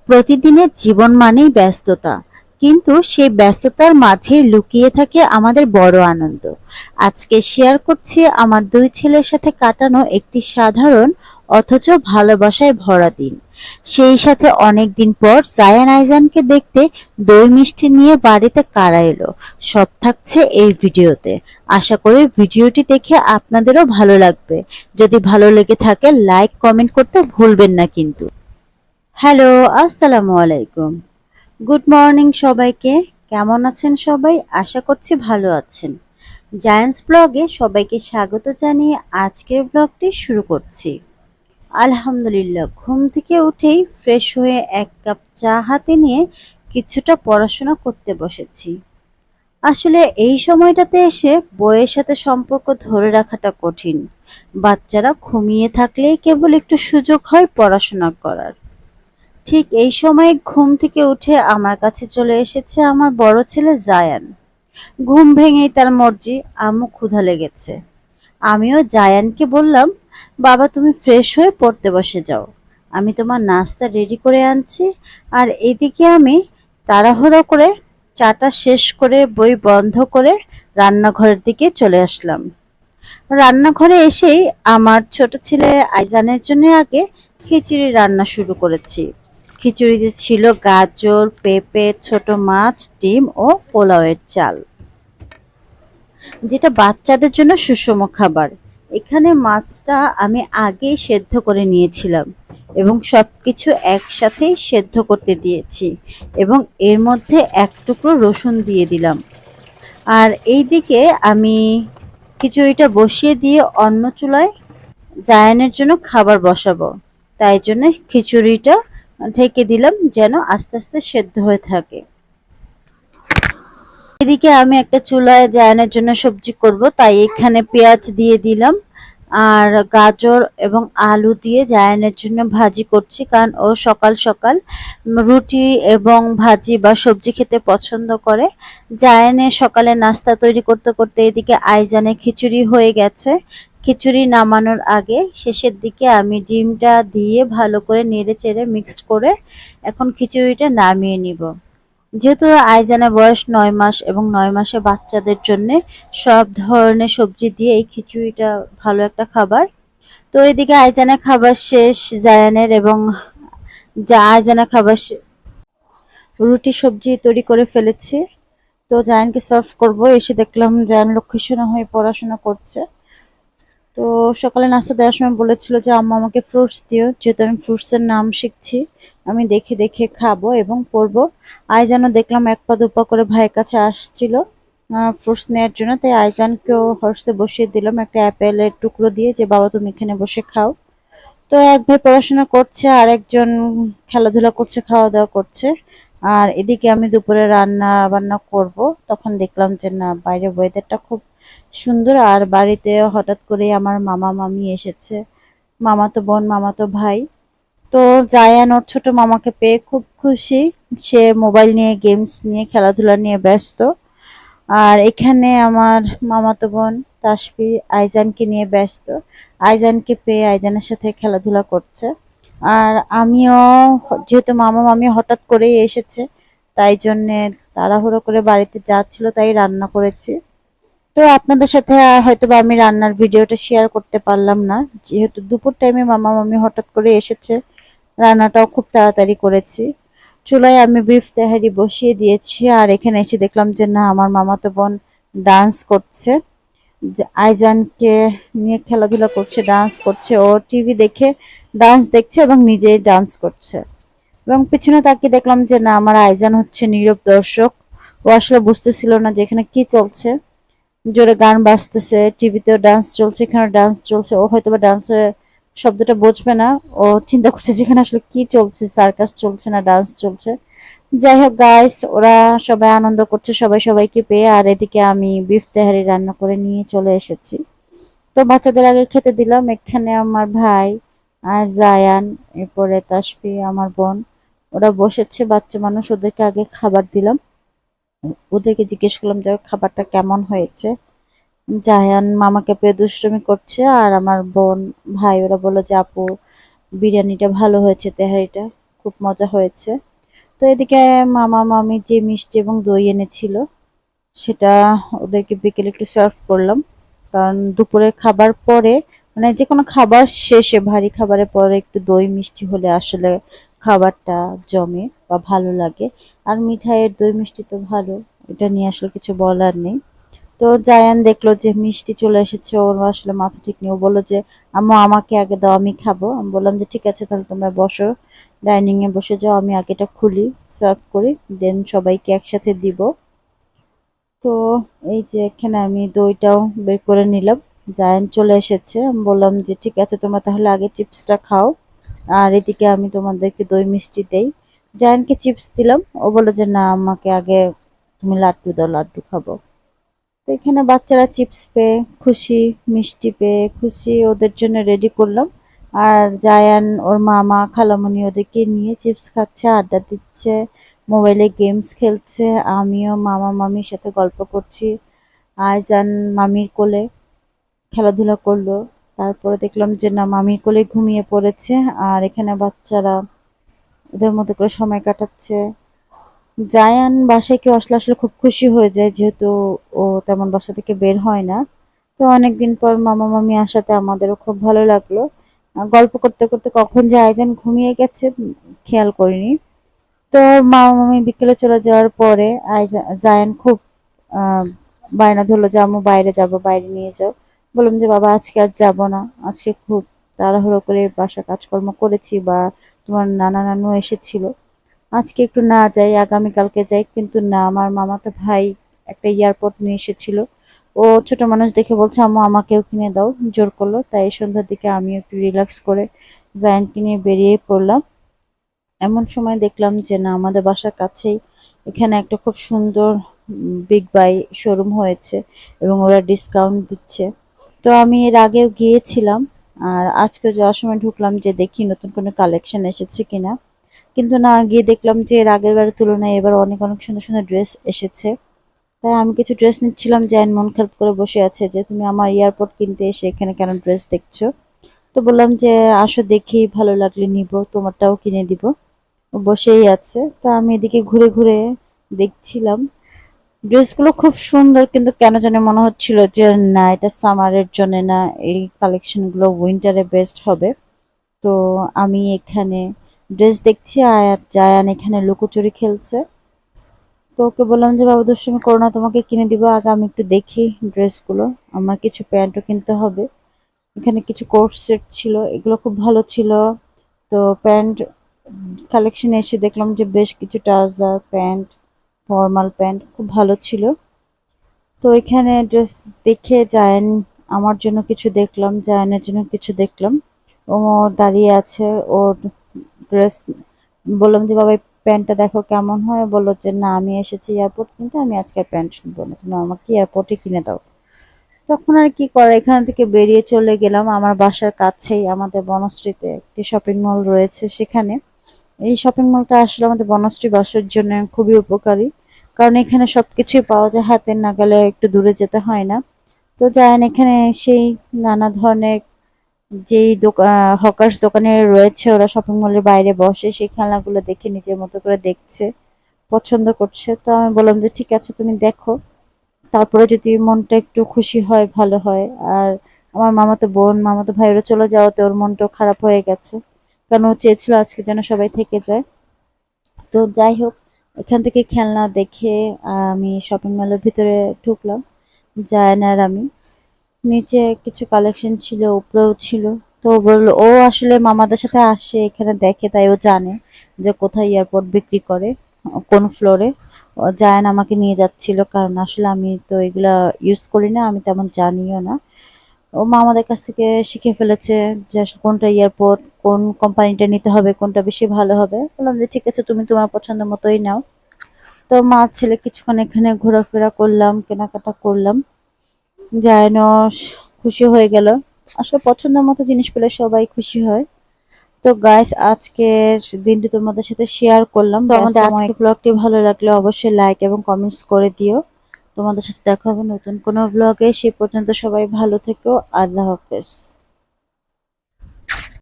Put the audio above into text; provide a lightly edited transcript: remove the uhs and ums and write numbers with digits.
প্রতিদিনের জীবন মানেই ব্যস্ততা, কিন্তু সেই ব্যস্ততার মাঝেই লুকিয়ে থাকে আমাদের বড় আনন্দ। আজকে শেয়ার করছি আমার দুই ছেলের সাথে কাটানো একটি সাধারণ অথচ ভালোবাসায় ভরা দিন। সেই সাথে অনেকদিন পর জায়ান আইজানকে দেখতে দই মিষ্টি নিয়ে বাড়িতে কারা এলো, সব থাকছে এই ভিডিওতে। আশা করি ভিডিওটি দেখে আপনাদেরও ভালো লাগবে। যদি ভালো লেগে থাকে লাইক কমেন্ট করতে ভুলবেন না কিন্তু। হ্যালো, আসসালামু আলাইকুম। গুড মর্নিং সবাইকে। কেমন আছেন সবাই? আশা করছি ভালো আছেন। জায়ান্টস ব্লগে সবাইকে স্বাগত জানিয়ে আজকের ব্লগটি শুরু করছি। আলহামদুলিল্লাহ, ঘুম থেকে উঠেই ফ্রেশ হয়ে এক কাপ চা হাতে নিয়ে কিছুটা পড়াশোনা করতে বসেছি। আসলে এই সময়টাতে এসে বইয়ের সাথে সম্পর্ক ধরে রাখাটা কঠিন। বাচ্চারা ঘুমিয়ে থাকলেই কেবল একটু সুযোগ হয় পড়াশোনা করার। ঠিক এই সময়ে ঘুম থেকে উঠে আমার কাছে চলে এসেছে আমার বড় ছেলে জায়ান। ঘুম ভেঙেই তার মর্জি, আম্মু ক্ষুধা লেগেছে। আমিও জায়ানকে বললাম, বাবা তুমি ফ্রেশ হয়ে পড়তে বসে যাও, আমি তোমার নাস্তা রেডি করে আনছি। আর এদিকে আমি তাড়াহুড়ো করে চাটা শেষ করে বই বন্ধ করে রান্নাঘরের দিকে চলে আসলাম। রান্নাঘরে এসেই আমার ছোট ছেলে আইজানের জন্য আগে খিচুড়ি রান্না শুরু করেছি। খিচুড়িতে ছিল গাজর, পেঁপে, ছোট মাছ, ডিম ও পোলাওয়ের চাল, যেটা বাচ্চাদের জন্য সুষম খাবার। এখানে মাছটা আমি আগেই সেদ্ধ করে নিয়েছিলাম এবং সবকিছু একসাথেই সেদ্ধ করতে দিয়েছি এবং এর মধ্যে এক টুকরো রসুন দিয়ে দিলাম। আর এইদিকে আমি খিচুড়িটা বসিয়ে দিয়ে অন্য চুলায় জায়ানের জন্য খাবার বসাবো। তাই জন্য খিচুড়িটা ঢেকে দিলাম যেন আস্তে আস্তে সেদ্ধ হয়ে থাকে। এদিকে আমি একটা চুলায় জায়ানের জন্য সবজি করব, তাই এখানে পেঁয়াজ দিয়ে দিলাম আর গাজর এবং আলু দিয়ে জায়ানের জন্য ভাজি করছি, কারণ ও সকাল সকাল রুটি এবং ভাজি বা সবজি খেতে পছন্দ করে। জায়ানের সকালে নাস্তা তৈরি করতে করতে এদিকে আইজানের খিচুড়ি হয়ে গেছে। খিচুড়ি নামানোর আগে শেষের দিকে আমি ডিমটা দিয়ে ভালো করে নেড়ে চেড়ে মিক্সড করে এখন খিচুড়িটা নামিয়ে নিব। যেহেতু আইজানের বয়স ৯ মাস এবং ৯ মাসে বাচ্চাদের জন্য সব ধরনের সবজি দিয়ে এই খিচুড়িটা ভালো একটা খাবার। তো এদিকে আইজানের খাবার শেষ জায়ানের, এবং আইজানের খাবার রুটি সবজি তৈরি করে ফেলেছি। তো জায়ানকে সার্ভ করব। এসে দেখলাম জায়ান লক্ষ্মীশোনা হয়ে পড়াশোনা করছে। তো সকালে নাস্তা দেওয়ার সময় বলেছিল যে আম্মা আমাকে ফ্রুটস দিও, যেহেতু আমি ফ্রুটসের নাম শিখছি, আমি দেখে দেখে খাবো এবং পড়বো। আইজানও দেখলাম এক পা দুপা করে ভাইয়ের কাছে আসছিল ফ্রুটস নেওয়ার জন্য, তাই আইজানকেও হর্সে বসিয়ে দিলাম একটা অ্যাপেলের টুকরো দিয়ে, যে বাবা তুমি এখানে বসে খাও। তো এক ভাই পড়াশোনা করছে আর একজন খেলাধুলা করছে, খাওয়া দাওয়া করছে। আর এদিকে আমি দুপুরে রান্না বান্না করব। তখন দেখলাম যে না, বাইরের ওয়েদারটা খুব সুন্দর আর বাড়িতে হঠাৎ করে আমার মামা মামি এসেছে, মামাতো বোন মামাতো ভাই। তো জায়ান ওর ছোট মামাকে পেয়ে খুব খুশি। সে মোবাইল নিয়ে গেমস নিয়ে খেলাধুলা নিয়ে ব্যস্ত। আর এখানে আমার মামাতো বোন তাসফি আইজানকে নিয়ে ব্যস্ত। আইজানকে পেয়ে আইজানের সাথে খেলাধুলা করছে। আর আমিও, যেহেতু মামা মামি হঠাৎ করেই এসেছে, তাই জন্যে তাড়াহুড়ো করে বাড়িতে যাচ্ছিল, তাই রান্না করেছি। তো আপনাদের সাথে হয়তোবা আমি রান্নার ভিডিওটা শেয়ার করতে পারলাম না, যেহেতু দুপুর টাইমে মামা মামি হঠাৎ করে এসেছে। রান্নাটাও খুব তাড়াতাড়ি করেছি। চুলায় আমি বিফ তেহারি বসিয়ে দিয়েছি আর এখানে এসে দেখলাম যে না, আমার মামাতো বোন ডান্স করছে। যে আইজানকে নিয়ে খেলাধুলা করছে, ডান্স করছে, ও টিভি দেখে ডান্স দেখছে এবং নিজেই ডান্স করছে। এবং পিছনে তাকিয়ে দেখলাম যে না, আমার আইজান হচ্ছে নীরব দর্শক। ও আসলে বুঝতেছিল না যে এখানে কি চলছে। জোরে গান বাজতেছে, টিভিতেও ডান্স চলছে, এখানে ডান্স চলছে। ও হয়তোবা ডান্সের শব্দটা বুঝবে না, ও চিন্তা করছে যেখানে আসলে কি চলছে, সার্কাস চলছে না ডান্স চলছে। যাই হোক গাইস, ওরা সবাই আনন্দ করছে সবাই সবাইকে পেয়ে। আর এদিকে আমি বিফ তেহারি রান্না করে নিয়ে চলে এসেছি। তো বাচ্চাদের আগে খেতে দিলাম। এখানে আমার ভাই আর জায়ান, এরপরে তাসফি আমার বোন, ওরা বসেছে। বাচ্চা মানুষ, ওদেরকে আগে খাবার দিলাম। ওদেরকে জিজ্ঞেস করলাম যে খাবারটা কেমন হয়েছে। জায়ান মামাকে পেয়ে দুষ্টুমি করছে আর আমার বোন ভাই ওরা বললো যে আপু বিরিয়ানিটা ভালো হয়েছে, তেহারিটা খুব মজা হয়েছে। তো এদিকে মামা মামি যে মিষ্টি এবং দই এনেছিল সেটা ওদেরকে বিকেলে একটু সার্ভ করলাম। কারণ দুপুরে খাবার পরে মানে যে কোনো খাবার শেষে ভারী খাবারের পরে একটু দই মিষ্টি হলে আসলে খাবারটা জমে বা ভালো লাগে। আর মিঠাইয়ের দই মিষ্টি তো ভালো, এটা নিয়ে আসলে কিছু বলার নেই। তো জায়ান দেখলো যে মিষ্টি চলে এসেছে, ওর আসলে মাথা ঠিক নেই। ও বললো যে আম্মু আমাকে আগে দাও, আমি খাবো। আমি বললাম যে ঠিক আছে, তাহলে তোমরা বসো, ডাইনিং এ বসে যাও, আমি আগে এটা খুলি, সার্ভ করি, দেন সবাইকে একসাথে দিব। তো এই যে এখানে আমি দইটাও বের করে নিলাম। জায়ান চলে এসেছে, আমি বললাম যে ঠিক আছে তোমরা তাহলে আগে চিপসটা খাও, আর এদিকে আমি তোমাদেরকে দই মিষ্টি দেই। জায়ানকে চিপস দিলাম, ও বললো যে না আমাকে আগে তুমি লাড্ডু দাও, লাড্ডু খাবো। তো এখানে বাচ্চারা চিপস পেয়ে খুশি, মিষ্টি পেয়ে খুশি, ওদের জন্য রেডি করলাম। আর জায়ান ওর মামা খালামণি ওদেরকে নিয়ে চিপস খাচ্ছে, আড্ডা দিচ্ছে, মোবাইলে গেমস খেলছে। আমিও মামা মামির সাথে গল্প করছি। আইজান মামির কোলে খেলাধুলা করলো। তারপরে দেখলাম যে না মামির কোলে ঘুমিয়ে পড়েছে। আর এখানে বাচ্চারা ওদের মতো করে সময় কাটাচ্ছে। জায়ান বাসায় কেউ আসলে আসলে খুব খুশি হয়ে যায়, যেহেতু ও তেমন বাসা থেকে বের হয় না। তো অনেকদিন পর মামা মামি আসাতে আমাদেরও খুব ভালো লাগলো। গল্প করতে করতে কখন যে আইজান ঘুমিয়ে গেছে খেয়াল করিনি। তো মামা মামি বিকেলে চলে যাওয়ার পরে জায়ান খুব আহ বায়না ধরলো যে আম্মু বাইরে যাব, বাইরে নিয়ে যাও। বললাম যে বাবা আজকে আর যাব না, আজকে খুব তাড়াহুড়ো করে বাসা কাজকর্ম করেছি, বা তোমার নানা নানু এসেছিল, আজকে একটু না যাই, আগামীকালকে যাই। কিন্তু না, আমার মামাতো ভাই একটা এয়ারপড নিয়ে এসেছিল, ও ছোট মানুষ দেখে বলছে আম্মু আমাকেও কিনে দাও, জোর করলো। তাই সন্ধ্যার দিকে আমি একটু রিল্যাক্স করে জায়ানকে নিয়ে বেরিয়ে পড়লাম। এমন সময় দেখলাম যে না আমাদের বাসার কাছেই এখানে একটা খুব সুন্দর বিগ বাই শোরুম হয়েছে এবং ওরা ডিসকাউন্ট দিচ্ছে। তো আমি এর আগেও গিয়েছিলাম, আর আজকে যাওয়ার সময় ঢুকলাম যে দেখি নতুন কোনো কালেকশন এসেছে কিনা। কিন্তু না, গিয়ে দেখলাম যে এর আগের বারের তুলনায় এবার অনেক অনেক সুন্দর সুন্দর ড্রেস এসেছে। তাই আমি কিছু ড্রেস নিচ্ছিলাম, জায়ান মন খারাপ করে বসে আছে যে তুমি আমার এয়ারপোর্ট কিনতে এসে এখানে কেন ড্রেস দেখছো। তো বললাম যে আসো দেখি, ভালো লাগলে নিব, তোমারটাও কিনে দিব। ও বসেই আছে, তো আমি এদিকে ঘুরে ঘুরে দেখছিলাম। ড্রেসগুলো খুব সুন্দর, কিন্তু কেন জানি মনে হচ্ছিল যে না এটা সামারের জন্য না, এই কালেকশনগুলো উইন্টারে বেস্ট হবে। তো আমি এখানে ড্রেস দেখছি আর জায়ান এখানে লুকোচুরি খেলছে। তো ওকে বললাম যে বাবা দুষ্টুমি করো না, তোমাকে কিনে দিব, আগে আমি একটু দেখি ড্রেসগুলো, আমার কিছু প্যান্টও কিনতে হবে। এখানে কিছু কোট সেট ছিল, এগুলো খুব ভালো ছিল। তো প্যান্ট কালেকশন এসে দেখলাম যে বেশ কিছু ট্রাউজার প্যান্ট, ফর্মাল প্যান্ট খুব ভালো ছিল। তো এখানে ড্রেস দেখে জায়ান আমার জন্য কিছু দেখলাম, জায়ানের জন্য কিছু দেখলাম। ও দাঁড়িয়ে আছে, ওর ড্রেস বললাম যে বাবা এই প্যান্টটা দেখো কেমন হয়, বললো যে না আমি এসেছি এয়ারপোর্ট কিনতে, আমি আজকে আর প্যান্ট কিনবো না, তুমি আমাকে এয়ারপোর্টে কিনে দাও। তখন আর কি করা, এখান থেকে বেরিয়ে চলে গেলাম। আমার বাসার কাছেই আমাদের বনশ্রীতে একটি শপিং মল রয়েছে, সেখানে এই শপিং মলটা আসলে আমাদের বনশ্রী বাসের জন্য খুবই উপকারী, কারণ এখানে সবকিছুই পাওয়া যায় হাতের নাগালে, একটু দূরে যেতে হয় না। তো যায়েন এখানে সেই নানা ধরনের যেই হকার্স দোকানে রয়েছে, ওরা শপিং মলের বাইরে বসে সেই খেলনাগুলো দেখে নিজের মতো করে দেখছে, পছন্দ করছে। তো আমি বললাম যে ঠিক আছে তুমি দেখো, তারপরে যদি মনটা একটু খুশি হয় ভালো হয়। আর আমার মামাতো বোন মামাতো ভাইয়েরা চলে যাওয়াতে ওর মনটাও খারাপ হয়ে গেছে, কারণ ও চেয়েছিল আজকে যেন সবাই থেকে যায়। তো যাই হোক, এখান থেকে খেলনা দেখে আমি শপিং মলের ভিতরে ঢুকলাম। জায়ান আর আমি, নিচে কিছু কালেকশন ছিল, উপরেও ছিল। তো ও বললো ও আসলে মামাদের সাথে আসে এখানে দেখে, তাই ও জানে যে কোথায় এয়ারপোর্ট বিক্রি করে, কোন ফ্লোরে। জায়ান আমাকে নিয়ে যাচ্ছিল, কারণ আসলে আমি তো এগুলা ইউজ করি না, আমি তেমন জানিও না। ও মা আমাদের কাছ থেকে শিখে ফেলেছে যে আসলে কোনটা এয়ারপোর্ট, কোন কোম্পানিটা নিতে হবে, কোনটা বেশি ভালো হবে। বললাম যে ঠিক আছে তুমি তোমার পছন্দ মতোই নাও। তো মা ছেলে কিছুক্ষণ এখানে ঘোরাফেরা করলাম, কেনাকাটা করলাম। জায়ানও খুশি হয়ে গেল। আসলে পছন্দের মতো জিনিস পেলে সবাই খুশি হয়। তো গাইস আজকের দিনটি তোমাদের সাথে শেয়ার করলাম। তো আমাদের আজকের ব্লগটি ভালো লাগলে অবশ্যই লাইক এবং কমেন্টস করে দিও। তোমাদের সাথে দেখা হবে নতুন কোনো ব্লগে, সে পর্যন্ত সবাই ভালো থেকো। আল্লাহ হাফেজ।